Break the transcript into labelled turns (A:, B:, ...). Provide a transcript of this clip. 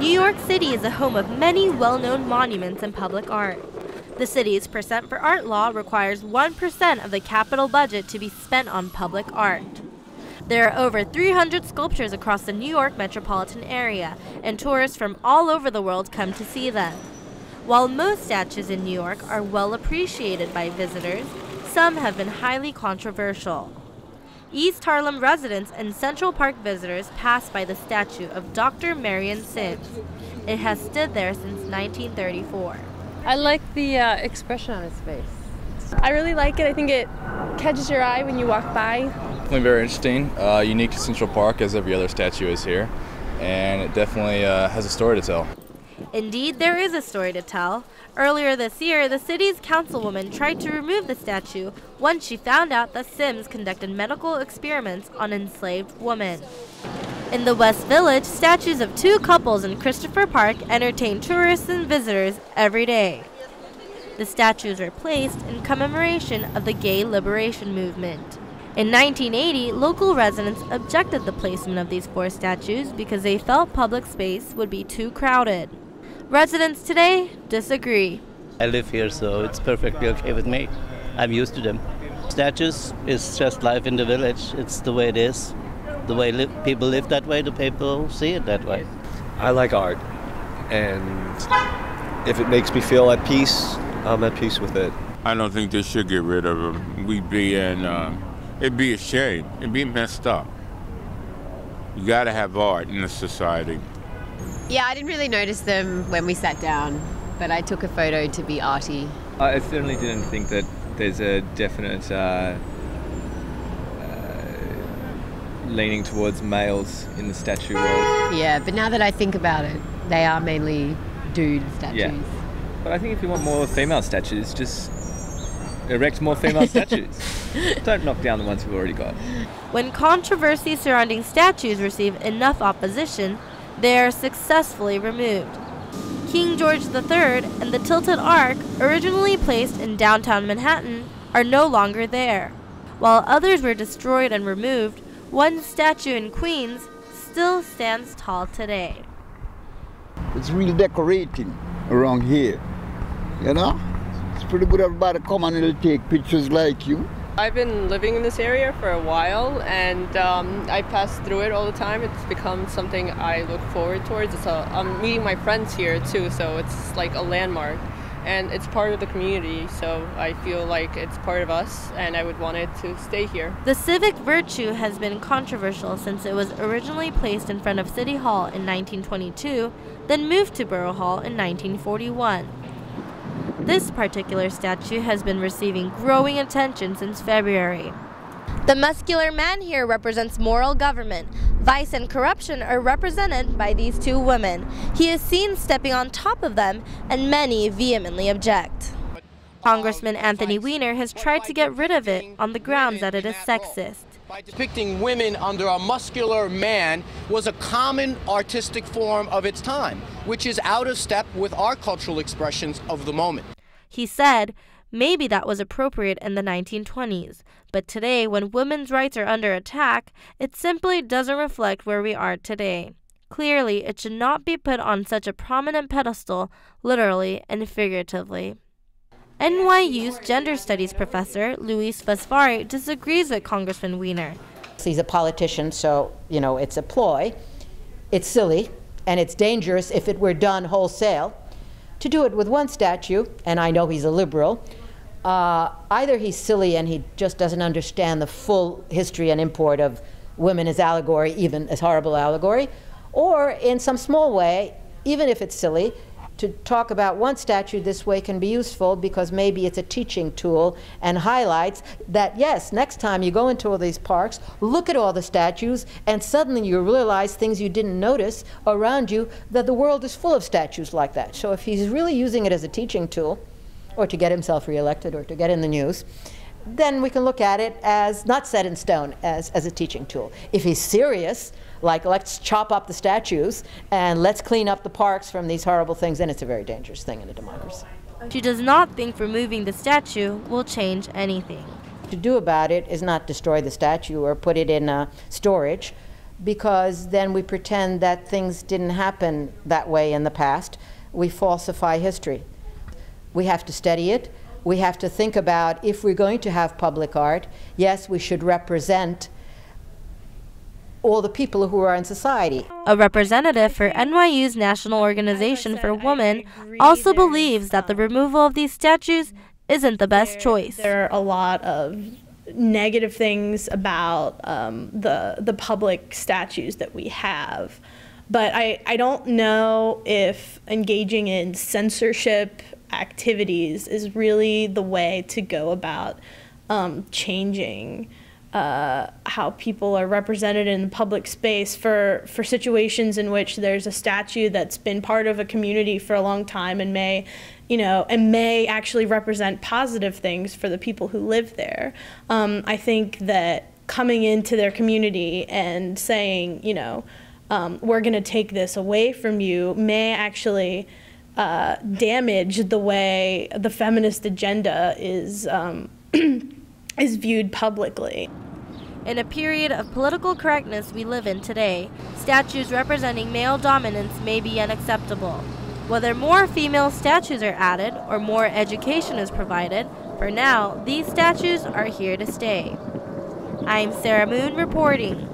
A: New York City is a home of many well-known monuments and public art. The city's Percent for Art law requires 1% of the capital budget to be spent on public art. There are over 300 sculptures across the New York metropolitan area, and tourists from all over the world come to see them. While most statues in New York are well appreciated by visitors, some have been highly controversial. East Harlem residents and Central Park visitors pass by the statue of Dr. Marion Sims. It has stood there since 1934.
B: I like the expression on his face.
C: I really like it. I think it catches your eye when you walk by.
D: Definitely very interesting, unique to Central Park as every other statue is here, and it definitely has a story to tell.
A: Indeed, there is a story to tell. Earlier this year, the city's councilwoman tried to remove the statue once she found out that Sims conducted medical experiments on enslaved women. In the West Village, statues of two couples in Christopher Park entertain tourists and visitors every day. The statues were placed in commemoration of the gay liberation movement. In 1980, local residents objected the placement of these four statues because they felt public space would be too crowded. Residents today disagree.
E: I live here, so it's perfectly okay with me. I'm used to them. Statues is just life in the village. It's the way it is. The way people live that way, the people see it that way.
F: I like art, and if it makes me feel at peace, I'm at peace with it.
G: I don't think they should get rid of them. It'd be a shame. It'd be messed up. You gotta have art in a society.
H: Yeah, I didn't really notice them when we sat down, but I took a photo to be arty.
I: I certainly didn't think that there's a definite leaning towards males in the statue world.
H: Yeah, but now that I think about it, they are mainly dude statues.
I: Yeah. But I think if you want more female statues, just erect more female statues. Don't knock down the ones we've already got.
A: When controversy surrounding statues receive enough opposition, they are successfully removed. King George III and the Tilted Arch, originally placed in downtown Manhattan, are no longer there. While others were destroyed and removed, one statue in Queens still stands tall today.
J: It's real decorating around here, you know? It's pretty good. Everybody come and it'll take pictures like you.
B: I've been living in this area for a while, and I pass through it all the time. It's become something I look forward towards. I'm meeting my friends here too, so it's like a landmark, and it's part of the community, so I feel like it's part of us, and I would want it to stay here.
A: The civic virtue has been controversial since it was originally placed in front of City Hall in 1922, then moved to Borough Hall in 1941. This particular statue has been receiving growing attention since February. The muscular man here represents moral government. Vice and corruption are represented by these two women. He is seen stepping on top of them, and many vehemently object. Congressman Anthony Weiner has tried to get rid of it on the grounds that it is sexist.
K: By depicting women under a muscular man was a common artistic form of its time, which is out of step with our cultural expressions of the moment.
A: He said, maybe that was appropriate in the 1920s, but today, when women's rights are under attack, it simply doesn't reflect where we are today. Clearly, it should not be put on such a prominent pedestal, literally and figuratively. NYU's gender studies professor, Luis Fosfari, disagrees with Congressman Weiner.
L: He's a politician, so, you know, it's a ploy. It's silly, and it's dangerous if it were done wholesale. To do it with one statue, and I know he's a liberal, either he's silly and he just doesn't understand the full history and import of women as allegory, even as horrible allegory, or in some small way, even if it's silly, to talk about one statue this way can be useful because maybe it's a teaching tool and highlights that, yes, next time you go into all these parks, look at all the statues, and suddenly you realize things you didn't notice around you, that the world is full of statues like that. So if he's really using it as a teaching tool, or to get himself reelected, or to get in the news, then we can look at it as not set in stone, as a teaching tool. If he's serious, like let's chop up the statues and let's clean up the parks from these horrible things, then it's a very dangerous thing in a democracy.
A: She does not think removing the statue will change anything.
L: To do about it is not destroy the statue or put it in storage, because then we pretend that things didn't happen that way in the past. We falsify history. We have to study it. We have to think about, if we're going to have public art, yes, we should represent all the people who are in society.
A: A representative for NYU's National Organization for Women also believes that the removal of these statues isn't the best choice.
M: There are a lot of negative things about the public statues that we have, but I don't know if engaging in censorship activities is really the way to go about changing how people are represented in the public space for situations in which there's a statue that's been part of a community for a long time and may actually represent positive things for the people who live there. I think that coming into their community and saying, we're going to take this away from you may actually damage the way the feminist agenda is is viewed publicly.
A: In a period of political correctness we live in today, statues representing male dominance may be unacceptable. Whether more female statues are added or more education is provided, for now, these statues are here to stay. I'm Sarah Moon reporting.